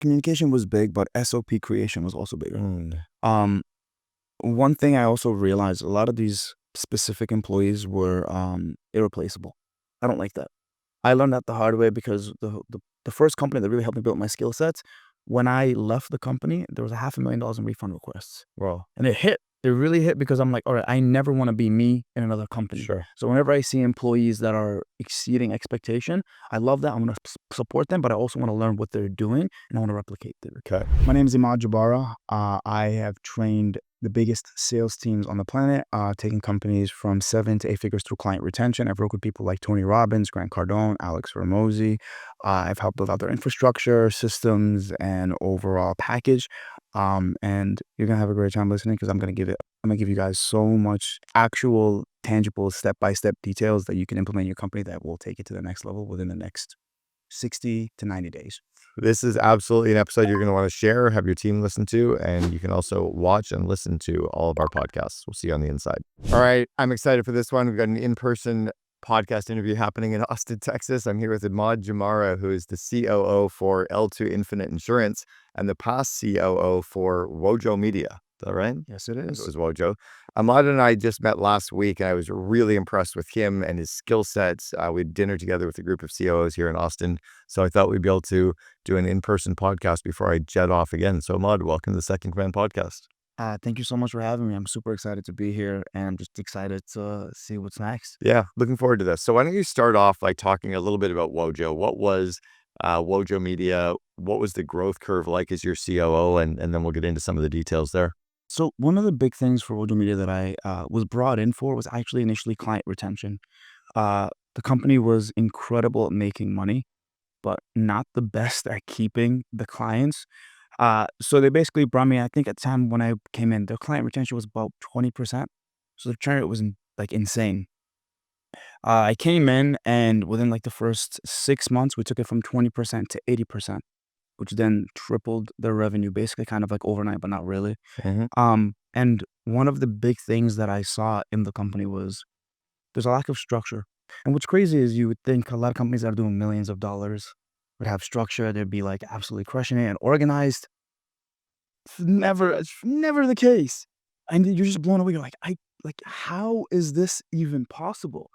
communication was big, but SOP creation was also bigger. Mm. Um, One thing I also realized, a lot of these specific employees were irreplaceable. I don't like that. I learned that the hard way because the first company that really helped me build my skill sets, when I left the company, there was $500,000 in refund requests. Well, And it hit. It really hit because I'm like, all right, I never want to be me in another company. sure. So whenever I see employees that are exceeding expectation, I love that. I want to support them, but I also want to learn what they're doing and I want to replicate it. Okay. My name is Imad Jbara. I have trained the biggest sales teams on the planet, taking companies from 7 to 8 figures through client retention. I've worked with people like Tony Robbins, Grant Cardone, Alex Ramosi. I've helped build out their infrastructure, systems, and overall package. And you're gonna have a great time listening because I'm gonna give you guys so much actual, tangible, step-by-step details that you can implement in your company that will take it to the next level within the next 60 to 90 days. This is absolutely an episode you're going to want to share, have your team listen to, and you can also watch and listen to all of our podcasts. We'll see you on the inside. All right. I'm excited for this one. We've got an in-person podcast interview happening in Austin, Texas. I'm here with Imad Jbara, who is the COO for L2 Infinite Insurance and the past COO for WoJo Media. Is that right? Yes, it is. It was WoJo. Imad and I just met last week, and I was really impressed with him and his skill sets. We had dinner together with a group of COOs here in Austin. So I thought we'd be able to do an in-person podcast before I jet off again. So Imad, welcome to the Second Command podcast. Thank you so much for having me. I'm super excited to be here and I'm just excited to see what's next. Yeah, looking forward to this. So why don't you start off by talking a little bit about WoJo? What was WoJo Media? What was the growth curve like as your COO? And then we'll get into some of the details there. So one of the big things for WoJo Media that I was brought in for was actually initially client retention. The company was incredible at making money, but not the best at keeping the clients. So they basically brought me, I think at the time when I came in, their client retention was about 20%. So the churn rate was like insane. I came in and within like the first 6 months, we took it from 20% to 80%, which then tripled their revenue, basically kind of like overnight, but not really. And one of the big things that I saw in the company was there's a lack of structure. And what's crazy is you would think a lot of companies that are doing millions of dollars would have structure. They'd be like absolutely crushing it and organized. It's never the case. And you're just blown away. You're like, how is this even possible?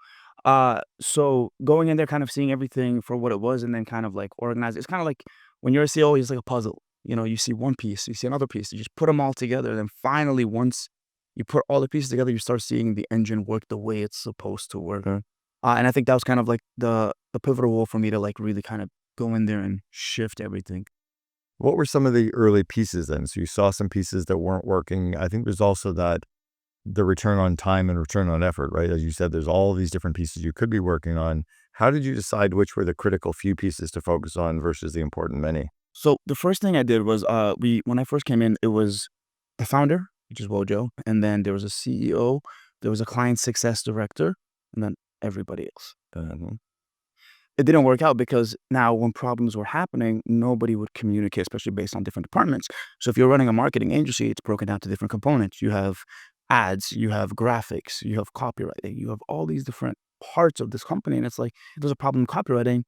So going in there, kind of seeing everything for what it was and then kind of like organize. It's kind of like when you're a CEO, it's like a puzzle. You see one piece, you see another piece, you just put them all together. Then finally, once you put all the pieces together, you start seeing the engine work the way it's supposed to work. And I think that was kind of like the pivotal role for me to like really kind of go in there and shift everything. What were some of the early pieces then? So you saw some pieces that weren't working. I think there's also that the return on time and return on effort, right? As you said, there's all these different pieces you could be working on. How did you decide which were the critical few pieces to focus on versus the important many? So the first thing I did was when I first came in, it was the founder, which is WoJo, and then there was a CEO, there was a client success director, and then everybody else. It didn't work out because now when problems were happening, nobody would communicate, especially based on different departments. So if you're running a marketing agency, it's broken down to different components. You have ads, you have graphics, you have copywriting, you have all these different parts of this company. And it's like, if there's a problem in copywriting,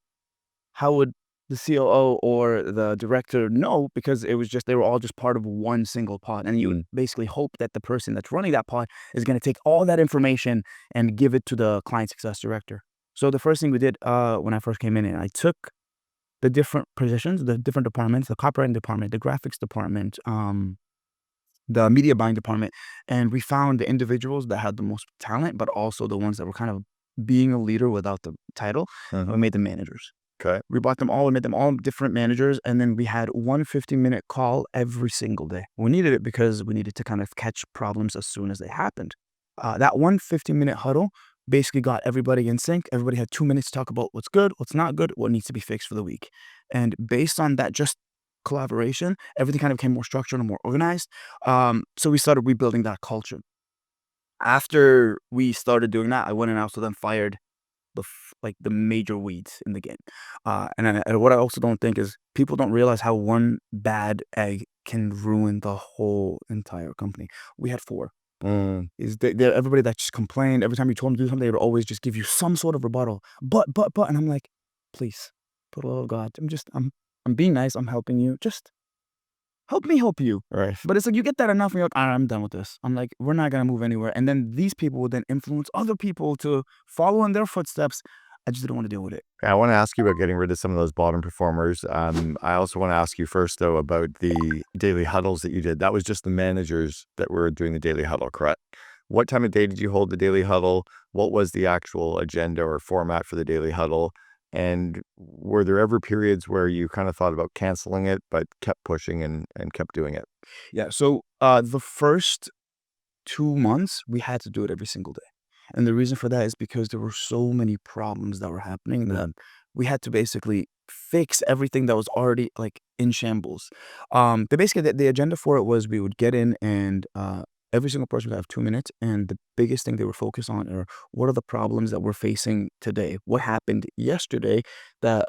how would the COO or the director know? Because they were all just part of one single pod. And you would basically hope that the person that's running that pod is going to take all that information and give it to the client success director. So the first thing we did when I first came in, and I took the different positions, the different departments, the copywriting department, the graphics department, the media buying department, and we found the individuals that had the most talent, but also the ones that were kind of being a leader without the title. And we made them managers. Okay. We brought them all and made them all different managers, and then we had one 50-minute call every single day. We needed it because we needed to kind of catch problems as soon as they happened. That one 50-minute huddle basically got everybody in sync. Everybody had 2 minutes to talk about what's good, what's not good, what needs to be fixed for the week. And based on that just collaboration, everything kind of became more structured and more organized. So we started rebuilding that culture. After we started doing that, I went and also then fired the major weeds in the game. And what I also don't think is people don't realize how one bad egg can ruin the whole entire company. We had 4. Everybody that just complained every time you told them to do something, they would always just give you some sort of rebuttal. But, and I'm like, please, put a little God. I'm I'm being nice. I'm helping you. Just help me help you. Right. But it's like you get that enough and you're like, all right, I'm done with this. I'm like, we're not going to move anywhere. And then these people will then influence other people to follow in their footsteps. I just didn't want to deal with it. I want to ask you about getting rid of some of those bottom performers. I also want to ask you first, though, about the daily huddles that you did. That was just the managers that were doing the daily huddle, correct? What time of day did you hold the daily huddle? What was the actual agenda or format for the daily huddle? And were there ever periods where you kind of thought about canceling it, but kept pushing and kept doing it? Yeah. So the first 2 months, we had to do it every single day. And the reason for that is because there were so many problems that were happening that we had to basically fix everything that was already like in shambles. The agenda for it was we would get in and every single person would have 2 minutes. And the biggest thing they were focused on are what are the problems that we're facing today? What happened yesterday that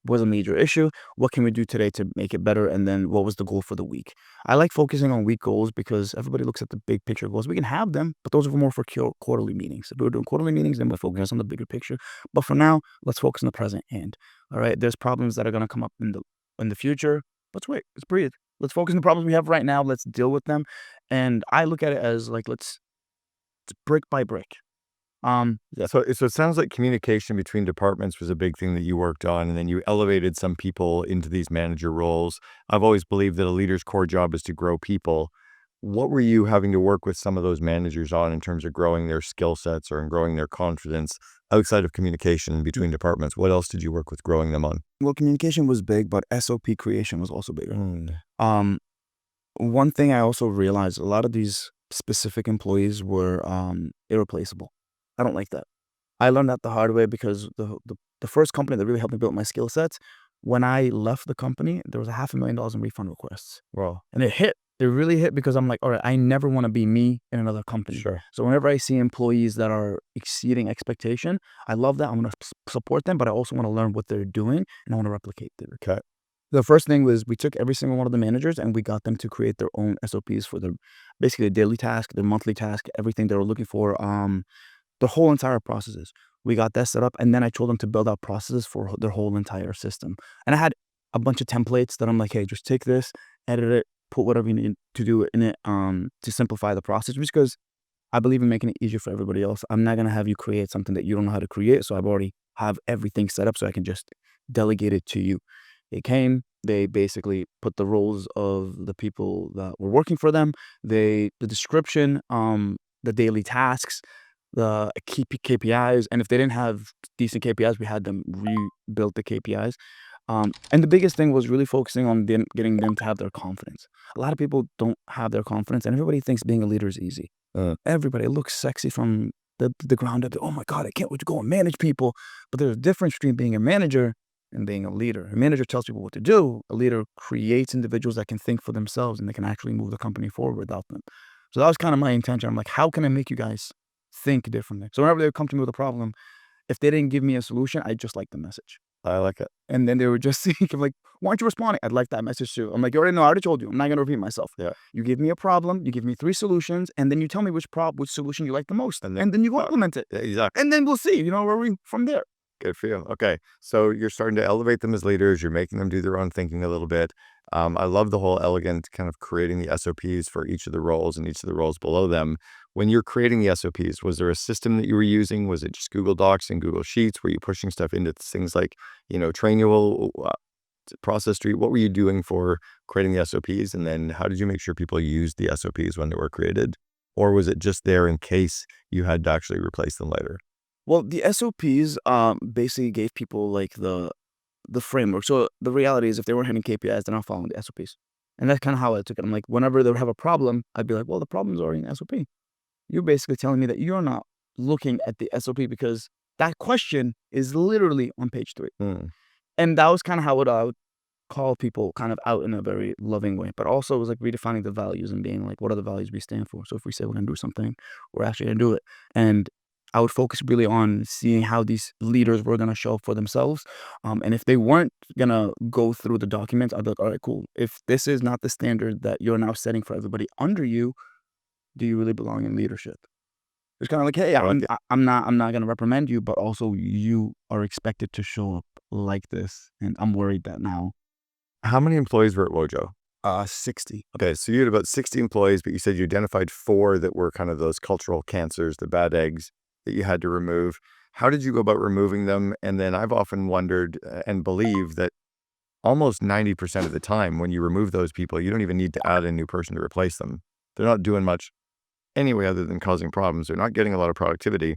was a major issue? What can we do today to make it better? And then what was the goal for the week? I like focusing on week goals because everybody looks at the big picture goals. We can have them, but those are more for quarterly meetings. If we're doing quarterly meetings, then we'll focus on the bigger picture. But for now, let's focus on the present hand. All right. There's problems that are going to come up in the future. Let's wait. Let's breathe. Let's focus on the problems we have right now. Let's deal with them. And I look at it as like it's brick by brick. Yeah. So it sounds like communication between departments was a big thing that you worked on, and then you elevated some people into these manager roles. I've always believed that a leader's core job is to grow people. What were you having to work with some of those managers on in terms of growing their skill sets or in growing their confidence outside of communication between departments? What else did you work with growing them on? Well, communication was big, but SOP creation was also bigger. Mm. One thing I also realized, a lot of these specific employees were irreplaceable. I don't like that. I learned that the hard way because the first company that really helped me build my skill sets, when I left the company, there was $500,000 in refund requests. Well, And it hit. It really hit because I'm like, all right, I never want to be me in another company. sure. So whenever I see employees that are exceeding expectation, I love that. I want to support them, but I also want to learn what they're doing and I want to replicate it. Okay. The first thing was we took every single one of the managers and we got them to create their own SOPs for their basically their daily task, their monthly task, everything they were looking for. The whole entire processes. We got that set up, and then I told them to build out processes for their whole entire system. And I had a bunch of templates that I'm like, hey, just take this, edit it, put whatever you need to do in it to simplify the process. Just because I believe in making it easier for everybody else. I'm not gonna have you create something that you don't know how to create. So I've already have everything set up so I can just delegate it to you. They came, they basically put the roles of the people that were working for them, the description, the daily tasks, the key KPIs, and if they didn't have decent KPIs, we had them rebuild the KPIs. And the biggest thing was really focusing on getting them to have their confidence. A lot of people don't have their confidence, and everybody thinks being a leader is easy. Everybody, it looks sexy from the ground up. Oh my God, I can't wait to go and manage people. But there's a difference between being a manager and being a leader. A manager tells people what to do. A leader creates individuals that can think for themselves and they can actually move the company forward without them. So that was kind of my intention. I'm like, how can I make you guys think differently? So whenever they would come to me with a problem, if they didn't give me a solution, I just like the message. I like it. And then they would just think of like, why aren't you responding? I'd like that message too. I'm like, you already know, I already told you. I'm not going to repeat myself. Yeah. You give me a problem, you give me 3 solutions, and then you tell me which solution you like the most. And And then you go implement it. Yeah, exactly. And then we'll see, where we from there. Good for you. Okay. So you're starting to elevate them as leaders. You're making them do their own thinking a little bit. I love the whole elegant kind of creating the SOPs for each of the roles and each of the roles below them. When you're creating the SOPs, was there a system that you were using? Was it just Google Docs and Google Sheets? Were you pushing stuff into things like, Trainual, Process Street? What were you doing for creating the SOPs? And then how did you make sure people used the SOPs when they were created? Or was it just there in case you had to actually replace them later? Well, the SOPs basically gave people like the framework. So the reality is if they weren't hitting KPIs, they're not following the SOPs. And that's kind of how I took it. I'm like, whenever they would have a problem, I'd be like, well, the problem's already in SOP. You're basically telling me that you're not looking at the SOP because that question is literally on page 3. And that was kind of how I would call people kind of out in a very loving way. But also it was like redefining the values and being like, what are the values we stand for? So if we say we're going to do something, we're actually going to do it. And I would focus really on seeing how these leaders were going to show up for themselves. And if they weren't going to go through the documents, I'd be like, all right, cool. If this is not the standard that you're now setting for everybody under you, do you really belong in leadership? It's kind of like, hey, I'm not going to reprimand you, but also you are expected to show up like this. And I'm worried that now How many employees were at WoJo? 60. Okay, so you had about 60 employees, but you said you identified 4 that were kind of those cultural cancers, the bad eggs that you had to remove. How did you go about removing them? And then I've often wondered and believe that almost 90% of the time when you remove those people, you don't even need to add a new person to replace them. They're not doing much anyway other than causing problems. They're not getting a lot of productivity.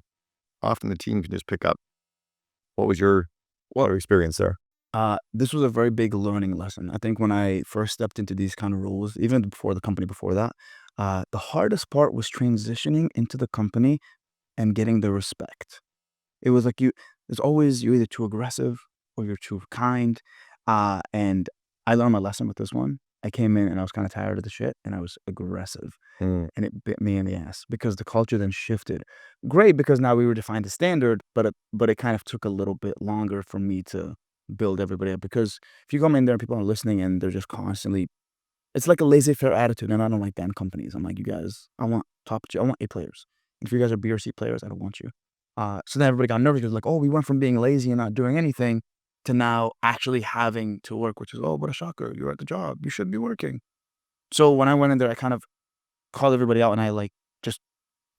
Often the team can just pick up. What was your experience there? This was a very big learning lesson. I think when I first stepped into these kind of roles, even before the company before that, the hardest part was transitioning into the company and getting the respect. It was like there's always you're either too aggressive or you're too kind. And I learned my lesson with this one. I came in and I was kind of tired of the shit and I was aggressive Mm, and it bit me in the ass because the culture then shifted. Great because now we were defined the standard, but it kind of took a little bit longer for me to build everybody up because if you come in there and people are listening and they're just constantly it's like a laissez-faire attitude, and I don't like that in companies. I'm like, "You guys, I want A players. If you guys are B or C players, I don't want you." So then everybody got nervous because like, "Oh, we went from being lazy and not doing anything to now actually having to work," which is, "Oh, what a shocker. You're at the job. You should be working." So when I went in there, I kind of called everybody out and I, like, just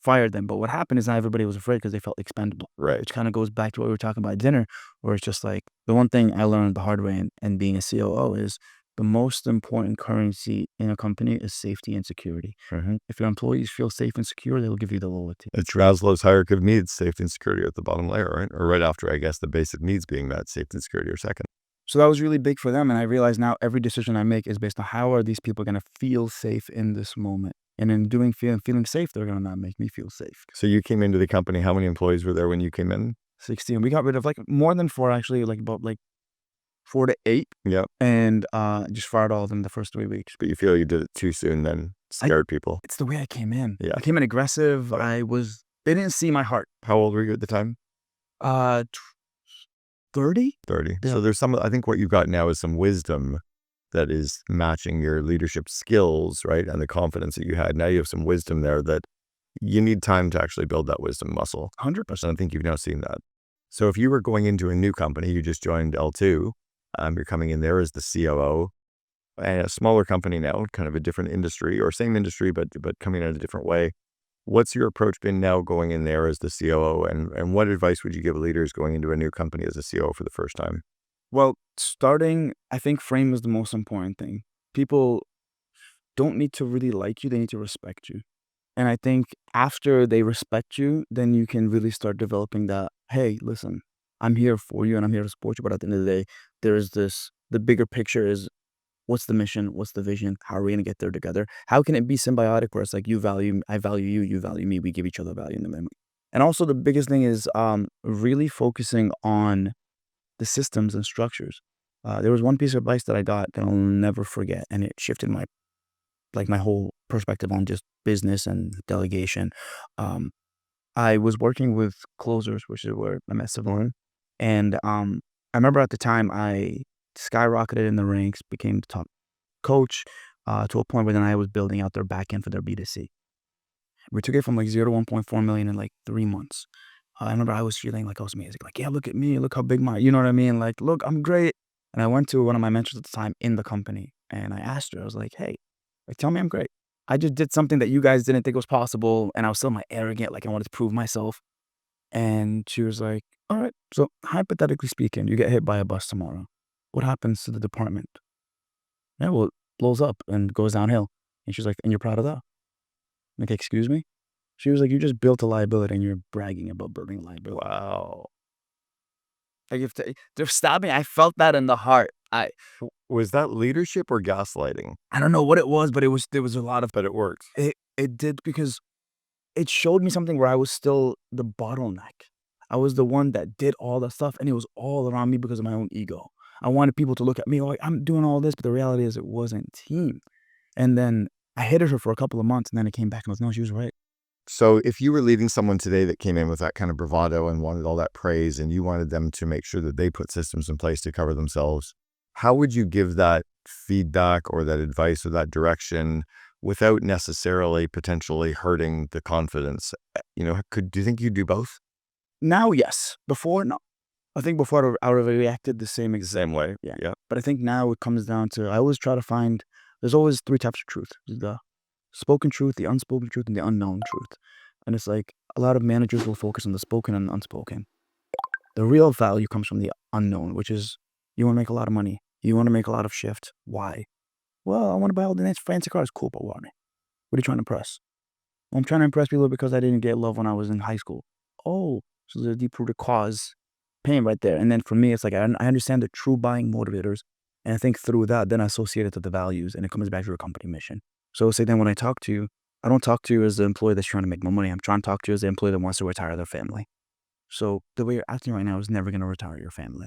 fired them. But what happened is now everybody was afraid because they felt expendable, right. which kinda goes back to what we were talking about at dinner, where it's just like the one thing I learned the hard way and being a COO is the most important currency in a company is safety and security. Mhm. If your employees feel safe and secure, they'll give you the loyalty. It's Maslow's hierarchy of needs, safety and security at the bottom layer, right? Or right after, I guess, the basic needs being met, safety and security are second. So that was really big for them, and I realize now every decision I make is based on how are these people gonna feel safe in this moment. And in feeling safe, they're gonna not make me feel safe. So you came into the company, how many employees were there when you came in? 60, and we got rid of, like, more than 4 actually, like, about, like, 4 to 8, Yeah. and, just fired all of them the first 3 weeks. But you feel you did it too soon then, I scared people. It's the way I came in. Yeah. I came in aggressive, Right. they didn't see my heart. How old were you at the time? T 30? 30. Yeah. So there's I think what you've got now is some wisdom that is matching your leadership skills, right? And the confidence that you had. Now you have some wisdom there that you need time to actually build that wisdom muscle. And 100%. I think you've now seen that. So if you were going into a new company, you just joined L2, you're coming in there as the COO, and a smaller company now, kind of a different industry or same industry, but coming in a different way. What's your approach been now going in there as the COO, and what advice would you give leaders going into a new company as a COO for the first time? Well, starting, I think frame is the most important thing. People don't need to really like you, they need to respect you. And I think after they respect you, then you can really start developing that, "Hey, listen, I'm here for you and I'm here to support you, but at the end of the day, the bigger picture is what's the mission? What's the vision? How are we gonna get there together? How can it be symbiotic where it's like I value you, you value me, we give each other value in the moment." And also the biggest thing is really focusing on the systems and structures. There was one piece of advice that I got that I'll never forget, and it shifted my whole perspective on just business and delegation. Um, I was working with closers, which is where I met Savon, and I remember at the time I skyrocketed in the ranks, became the top coach, to a point where then I was building out their back end for their B2C. We took it from like 0 to 1.4 million in like 3 months. I remember I was feeling like I was amazing. Like, yeah, look at me, look how big you know what I mean? Like, look, I'm great. And I went to one of my mentors at the time in the company and I asked her, I was like, hey, like, tell me I'm great. I just did something that you guys didn't think was possible. And I was still my arrogant, like I wanted to prove myself. And she was like, all right, so hypothetically speaking, you get hit by a bus tomorrow. What happens to the department? Yeah, well, it blows up and goes downhill. And she's like, and you're proud of that? I'm like, excuse me? She was like, you just built a liability and you're bragging about building a liability. Wow. Like if they're stabbing, I felt that in the heart. Was that leadership or gaslighting? I don't know what it was, but there was a lot of But it worked. it did because it showed me something where I was still the bottleneck. I was the one that did all that stuff and it was all around me because of my own ego. I wanted people to look at me like I'm doing all this, but the reality is it wasn't team. And then I hated her for a couple of months and then it came back and was no, she was right. So if you were leading someone today that came in with that kind of bravado and wanted all that praise and you wanted them to make sure that they put systems in place to cover themselves, how would you give that feedback or that advice or that direction without necessarily potentially hurting the confidence? Do you think you'd do both? Now, yes. Before, no. I think before I would have reacted the same exact Same way. yeah. Yeah. But I think now it comes down to I always try to find there's always three types of truth. There's the spoken truth, the unspoken truth, and the unknown truth. And it's like a lot of managers will focus on the spoken and the unspoken. The real value comes from the unknown, which is you want to make a lot of money. You want to make a lot of shift. Why? Well, I want to buy all the nice fancy cars. Cool, but why? What are you trying to impress? Well, I'm trying to impress people because I didn't get love when I was in high school. Oh, so there's a deep-rooted cause, pain right there. And then for me, it's like I understand the true buying motivators. And I think through that, then I associate it to the values and it comes back to your company mission. So say then when I talk to you, I don't talk to you as the employee that's trying to make more money. I'm trying to talk to you as the employee that wants to retire their family. So the way you're acting right now is never going to retire your family.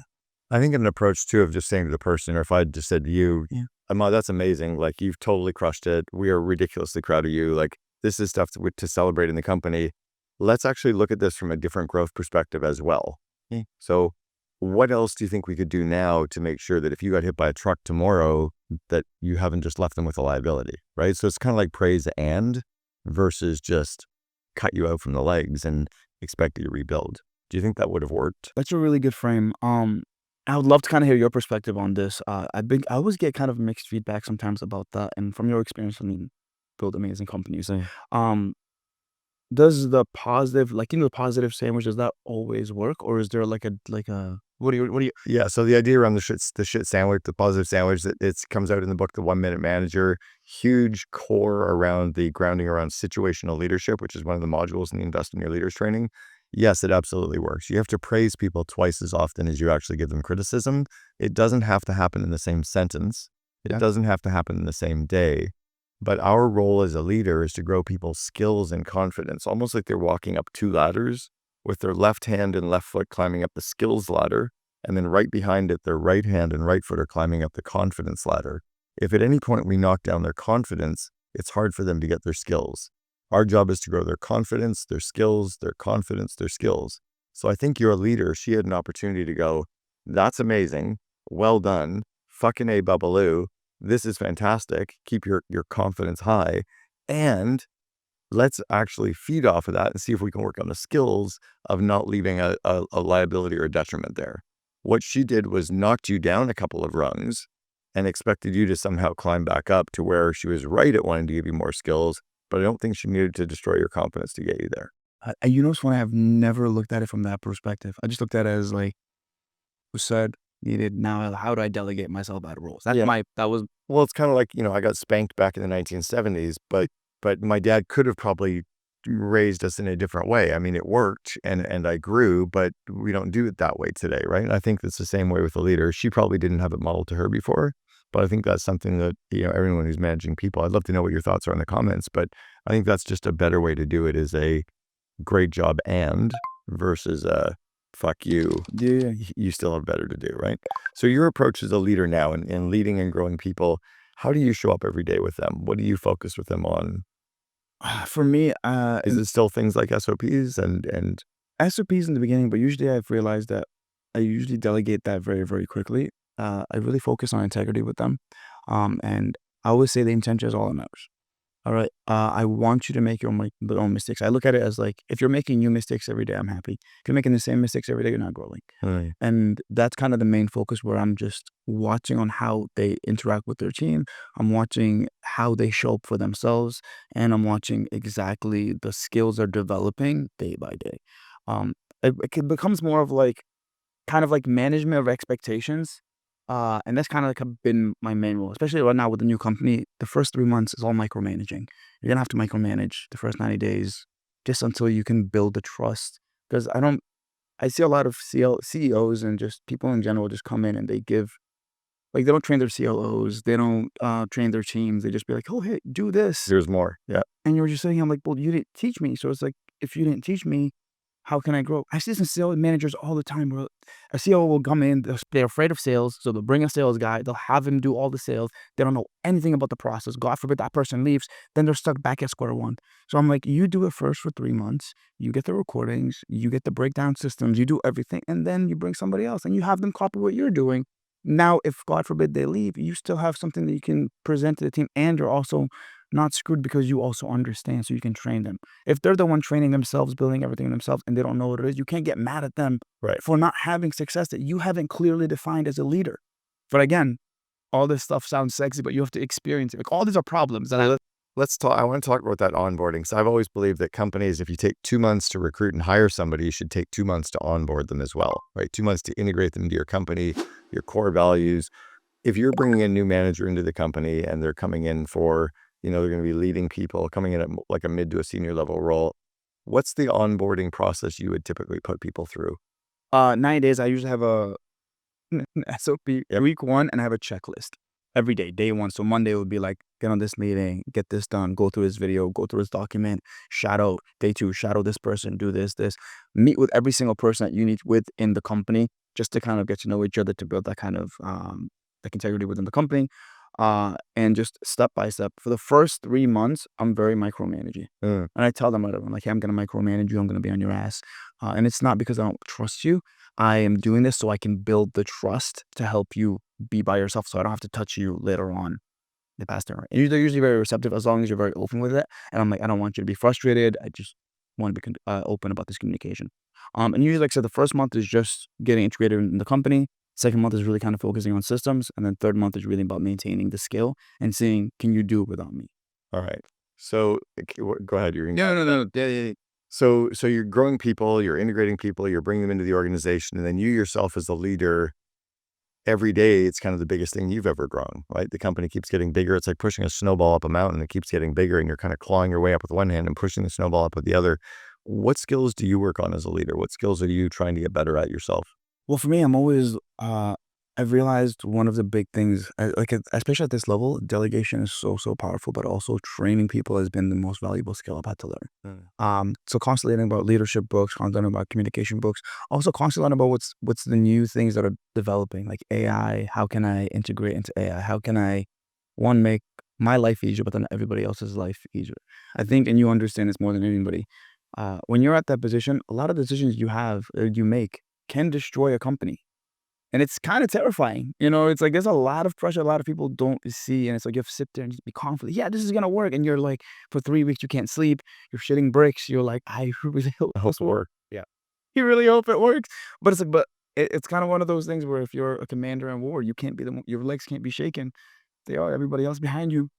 I think an approach too of just saying to the person, or if I just said to you, Yeah. Ahmad, that's amazing. Like you've totally crushed it. We are ridiculously proud of you. Like this is stuff to celebrate in the company. Let's actually look at this from a different growth perspective as well. Yeah. So what else do you think we could do now to make sure that if you got hit by a truck tomorrow, that you haven't just left them with a liability, right? So it's kind of like praise and versus just cut you out from the legs and expect you to rebuild. Do you think that would have worked? That's a really good frame. I would love to kind of hear your perspective on this. I always get kind of mixed feedback sometimes about that. And from your experience, I mean, build amazing companies. Mm. Um, does the positive, like, the positive sandwich, does that always work? Or is there like a, what do you, Yeah. So the idea around the shit sandwich, the positive sandwich, that it comes out in the book, The 1 Minute Manager, huge core around the grounding around situational leadership, which is one of the modules in the Invest in Your Leaders training. Yes, it absolutely works. You have to praise people twice as often as you actually give them criticism. It doesn't have to happen in the same sentence. It Yeah. doesn't have to happen in the same day. But our role as a leader is to grow people's skills and confidence, almost like they're walking up two ladders with their left hand and left foot climbing up the skills ladder. And then right behind it, their right hand and right foot are climbing up the confidence ladder. If at any point we knock down their confidence, it's hard for them to get their skills. Our job is to grow their confidence, their skills, their confidence, their skills. So I think you're a leader. She had an opportunity to go, that's amazing. Well done. Fucking A, Babaloo. This is fantastic. Keep your confidence high. And let's actually feed off of that and see if we can work on the skills of not leaving a liability or a detriment there. What she did was knocked you down a couple of rungs and expected you to somehow climb back up to where she was right at wanting to give you more skills. But I don't think she needed to destroy your confidence to get you there. you know, it's funny, I've never looked at it from that perspective. I just looked at it as like, who said needed now, how do I delegate myself out of roles? That's Yeah. that was, Well, it's kind of like, I got spanked back in the 1970s, but my dad could have probably raised us in a different way. I mean, it worked and I grew, but we don't do it that way today, right? And I think that's the same way with the leader. She probably didn't have it modeled to her before, but I think that's something that, everyone who's managing people, I'd love to know what your thoughts are in the comments, but I think that's just a better way to do it, is a great job and versus a fuck you. yeah. You still have better to do, right? So your approach as a leader now in leading and growing people, how do you show up every day with them? What do you focus with them on? For me, Is it still things like SOPs and SOPs in the beginning, but usually I've realized that I usually delegate that very, very quickly. I really focus on integrity with them. And I always say the intention is all that matters. All right. I want you to make your own mistakes. I look at it as like, if you're making new mistakes every day, I'm happy. If you're making the same mistakes every day, you're not growing. Right. And that's kind of the main focus, where I'm just watching on how they interact with their team. I'm watching how they show up for themselves, and I'm watching exactly the skills they're developing day by day. Um, it becomes more of like kind of like management of expectations. And that's kind of like been my main role, especially right now with the new company. The first 3 months is all micromanaging. You're gonna have to micromanage the first 90 days just until you can build the trust. Because I see a lot of CEOs and just people in general just come in and they give, like, they don't train their COOs, they don't train their teams. They just be like, oh, hey, do this. There's more. Yeah. And you're just saying, I'm like, well, you didn't teach me. So it's like, if you didn't teach me, how can I grow? I see this in sales managers all the time, where a CEO will come in, they're afraid of sales, so they'll bring a sales guy, they'll have him do all the sales. They don't know anything about the process. God forbid that person leaves, then they're stuck back at square one. So I'm like, you do it first for 3 months, you get the recordings, you get the breakdown systems, you do everything, and then you bring somebody else and you have them copy what you're doing. Now, if God forbid they leave, you still have something that you can present to the team, and you're also not screwed because you also understand so you can train them. If they're the one training themselves, building everything themselves, and they don't know what it is, you can't get mad at them for not having success that you haven't clearly defined as a leader. But again, all this stuff sounds sexy, but you have to experience it. Like, all these are problems. Let's talk. I want to talk about that onboarding. So I've always believed that companies, if you take 2 months to recruit and hire somebody, you should take 2 months to onboard them as well, right? 2 months to integrate them into your company, your core values. If you're bringing a new manager into the company and they're coming in for, they're going to be leading people, coming in at like a mid to a senior level role, what's the onboarding process you would typically put people through? 9 days, I usually have a SOP week 1, and I have a checklist every day, day 1. So Monday would be like, get on this meeting, get this done, go through this video, go through this document, shadow. Day 2, shadow this person, do this, meet with every single person that you need within the company, just to kind of get to know each other, to build that kind of like integrity within the company. And just step by step. For the first 3 months, I'm very micromanaging. And I tell them, I'm like, hey, I'm going to micromanage you. I'm going to be on your ass. And it's not because I don't trust you. I am doing this so I can build the trust to help you be by yourself, so I don't have to touch you later on the past era. And they're usually very receptive as long as you're very open with it. And I'm like, I don't want you to be frustrated. I just want to be open about this communication. And usually, like I said, the first month is just getting integrated in the company. Second month is really kind of focusing on systems. And then third month is really about maintaining the skill and seeing, can you do it without me? All right. So go ahead. No. Yeah. So you're growing people, you're integrating people, you're bringing them into the organization, and then you yourself as the leader, every day, it's kind of the biggest thing you've ever grown, right? The company keeps getting bigger. It's like pushing a snowball up a mountain. It keeps getting bigger, and you're kind of clawing your way up with one hand and pushing the snowball up with the other. What skills do you work on as a leader? What skills are you trying to get better at yourself? Well, for me, I'm always, I've realized one of the big things, especially at this level, delegation is so powerful, but also training people has been the most valuable skill I've had to learn. So constantly learning about leadership books, constantly learning about communication books, also constantly learning about what's the new things that are developing, like AI. How can I integrate into AI? How can I, one, make my life easier, but then everybody else's life easier? I think, and you understand this more than anybody, when you're at that position, a lot of decisions you make can destroy a company. And it's kind of terrifying. It's like there's a lot of pressure a lot of people don't see. And it's like you have to sit there and just be confident. Yeah, this is going to work. And you're like, for 3 weeks, you can't sleep. You're shitting bricks. You're like, I really hope this works. Yeah. You really hope it works. But it's like, it's kind of one of those things where if you're a commander in war, you can't be your legs can't be shaken. They are. Everybody else behind you,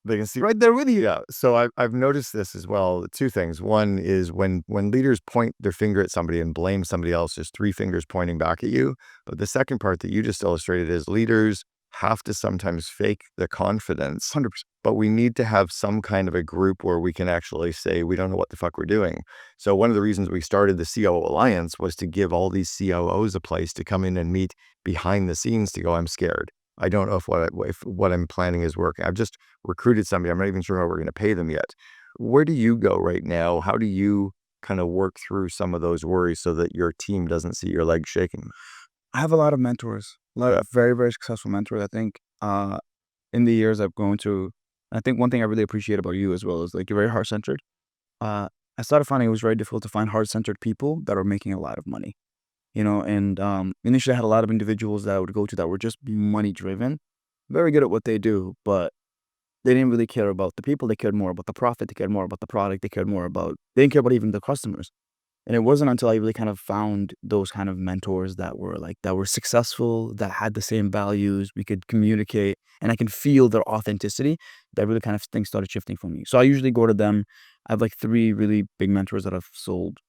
They can see right there with you. Yeah. So I've noticed this as well. 2 things. One is when leaders point their finger at somebody and blame somebody else, there's 3 fingers pointing back at you. But the second part that you just illustrated is leaders have to sometimes fake the confidence. 100%. But we need to have some kind of a group where we can actually say, we don't know what the fuck we're doing. So one of the reasons we started the COO Alliance was to give all these COOs a place to come in and meet behind the scenes to go, I'm scared. I don't know if what I'm planning is working. I've just recruited somebody. I'm not even sure how we're going to pay them yet. Where do you go right now? How do you kind of work through some of those worries so that your team doesn't see your legs shaking? I have a lot of mentors, a lot of very, very successful mentors. I think in the years I've gone through, I think one thing I really appreciate about you as well is like you're very heart-centered. I started finding it was very difficult to find heart-centered people that are making a lot of money. And initially I had a lot of individuals that I would go to that were just money driven, very good at what they do, but they didn't really care about the people. They cared more about the profit. They cared more about the product. They didn't care about even the customers. And it wasn't until I really kind of found those kind of mentors that were successful, that had the same values, we could communicate, and I can feel their authenticity, that really kind of things started shifting for me. So I usually go to them. I have like 3 really big mentors that I've sold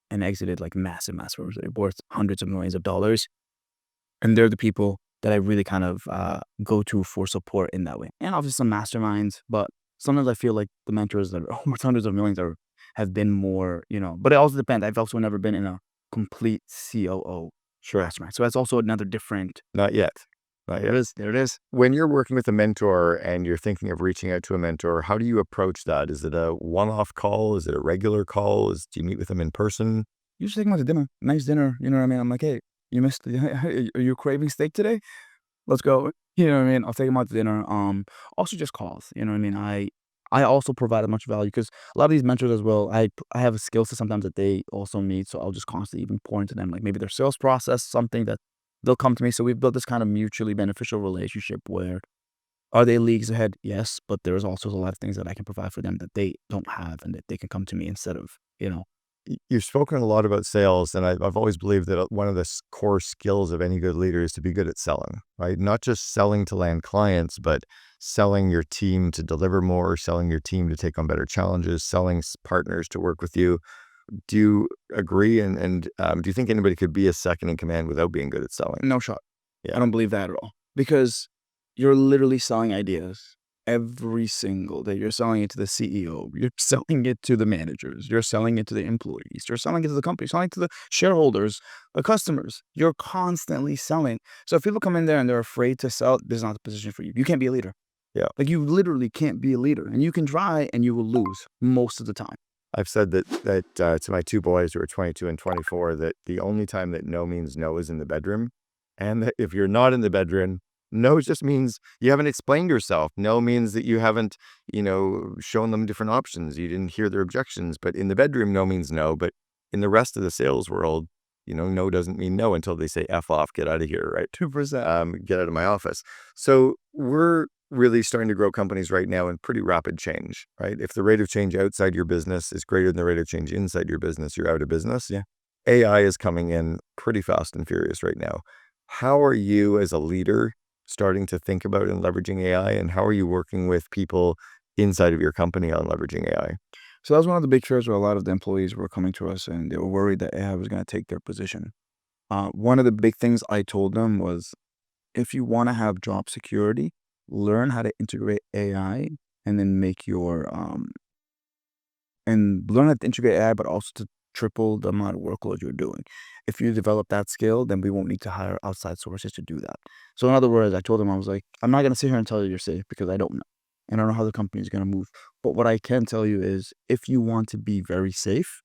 and exited like massive firms that are worth hundreds of millions of dollars. And they're the people that I really kind of go to for support in that way. And obviously some masterminds, but sometimes I feel like the mentors that are worth hundreds of millions have been more, but it also depends. I've also never been in a complete COO mastermind. So that's also another different. Not yet. Not yet. There it is. When you're working with a mentor and you're thinking of reaching out to a mentor, how do you approach that? Is it a one-off call? Is it a regular call? Do you meet with them in person? You should take them out to dinner. Nice dinner. You know what I mean? I'm like, hey, are you craving steak today? Let's go. You know what I mean? I'll take them out to dinner. Also just calls. You know what I mean? I also provide as much value because a lot of these mentors as well, I have a skill set sometimes that they also need. So I'll just constantly even pour into them, like maybe their sales process, something that they'll come to me. So we've built this kind of mutually beneficial relationship where Are they leagues ahead? Yes, but there's also a lot of things that I can provide for them that they don't have and that they can come to me instead of, You've spoken a lot about sales, and I've always believed that one of the core skills of any good leader is to be good at selling, right? Not just selling to land clients, but selling your team to deliver more, selling your team to take on better challenges, selling partners to work with you. Do you agree? And do you think anybody could be a second in command without being good at selling? no shot. Yeah. I don't believe that at all. Because you're literally selling ideas every single day. You're selling it to the CEO. You're selling it to the managers. You're selling it to the employees. You're selling it to the company. You're selling it to the shareholders, the customers. You're constantly selling. So if people come in there and they're afraid to sell, this is not the position for you. You can't be a leader. Yeah. Like you literally can't be a leader. And you can try and you will lose most of the time. I've said that to my two boys who are 22 and 24, that the only time that no means no is in the bedroom. And that if you're not in the bedroom, no just means you haven't explained yourself. No means that you haven't, shown them different options. You didn't hear their objections. But in the bedroom, no means no. But in the rest of the sales world, no doesn't mean no until they say F off, get out of here, right? 2%. Get out of my office. So we're really starting to grow companies right now in pretty rapid change, right? If the rate of change outside your business is greater than the rate of change inside your business, you're out of business. Yeah. AI is coming in pretty fast and furious right now. How are you as a leader starting to think about and leveraging AI, and how are you working with people inside of your company on leveraging AI? So that was one of the big fears where a lot of the employees were coming to us and they were worried that AI was going to take their position. One of the big things I told them was, if you want to have job security, learn how to integrate AI and then learn how to integrate AI, but also to triple the amount of workload you're doing. If you develop that skill, then we won't need to hire outside sources to do that. So in other words, I told them, I was like, I'm not going to sit here and tell you you're safe because I don't know. And I don't know how the company is going to move. But what I can tell you is, if you want to be very safe,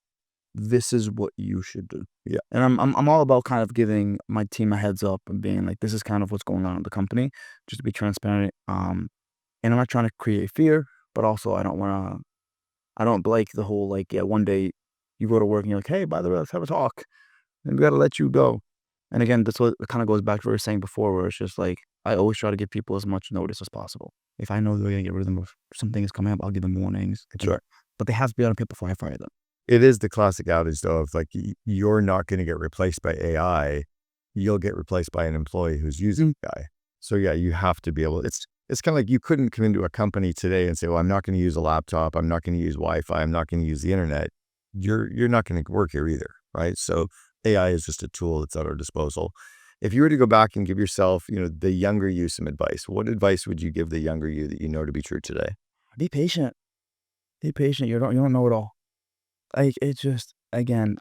this is what you should do. Yeah. And I'm all about kind of giving my team a heads up and being like, this is kind of what's going on in the company, just to be transparent. And I'm not trying to create fear, but also I don't like the whole like, yeah, one day you go to work and you're like, hey, by the way, let's have a talk, and we got to let you go. And again, that's what it kind of goes back to what we were saying before, where it's just like, I always try to give people as much notice as possible. If I know they're going to get rid of them, if something is coming up, I'll give them warnings. Sure. But they have to be on a before I fire them. It is the classic adage, though, of like, you're not going to get replaced by AI. You'll get replaced by an employee who's using AI. So yeah, you have to be able, it's kind of like you couldn't come into a company today and say, well, I'm not going to use a laptop. I'm not going to use Wi-Fi. I'm not going to use the internet. You're not going to work here either, right? So AI is just a tool that's at our disposal. If you were to go back and give yourself, the younger you some advice, what advice would you give the younger you that you know to be true today? Be patient. Be patient. You don't know it all. Like, it's just, again,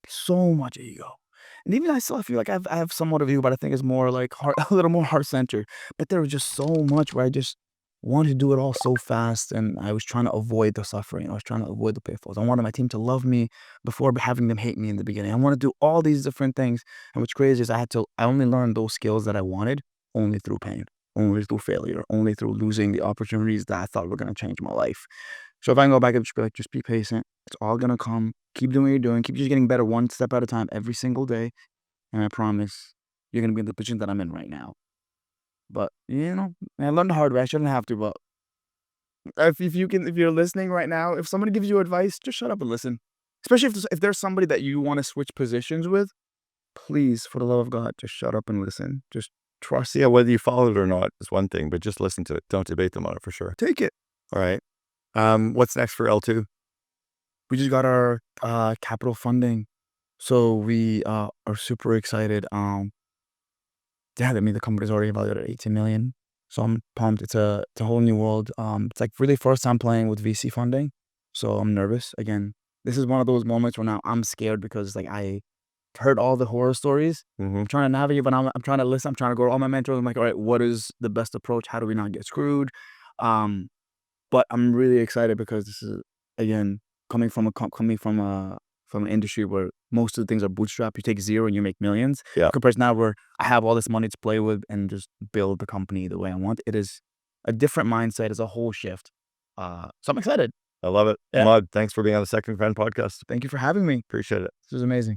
so much ego. And even I still feel like I have somewhat of ego, but I think it's more like a little more heart-centered. But there was just so much where I just wanted to do it all so fast, and I was trying to avoid the suffering. I was trying to avoid the pitfalls. I wanted my team to love me before having them hate me in the beginning. I want to do all these different things. And what's crazy is I only learned those skills that I wanted only through pain, only through failure, only through losing the opportunities that I thought were going to change my life. So if I can go back and just be like, just be patient. It's all going to come. Keep doing what you're doing. Keep just getting better one step at a time every single day. And I promise you're going to be in the position that I'm in right now. But, I learned the hard way. I shouldn't have to, but if you're listening right now, if somebody gives you advice, just shut up and listen. Especially if there's somebody that you want to switch positions with, please, for the love of God, just shut up and listen. Just trust. Yeah, whether you follow it or not is one thing, but just listen to it. Don't debate them on it for sure. Take it. All right. What's next for L2? We just got our capital funding. So we are super excited. The company's already valued at 18 million. So I'm pumped. It's a whole new world. It's like really first time playing with VC funding. So I'm nervous. Again, this is one of those moments where now I'm scared because like I heard all the horror stories. I'm trying to navigate, but I'm trying to listen. I'm trying to go to all my mentors. I'm like, all right, what is the best approach? How do we not get screwed? But I'm really excited because this is, again, coming from an industry where most of the things are bootstrap. You take zero and you make millions. Yeah. Compared to now where I have all this money to play with and just build the company the way I want. It is a different mindset. It's a whole shift. So I'm excited. I love it. Yeah. Imad, thanks for being on the Second Friend podcast. Thank you for having me. Appreciate it. This was amazing.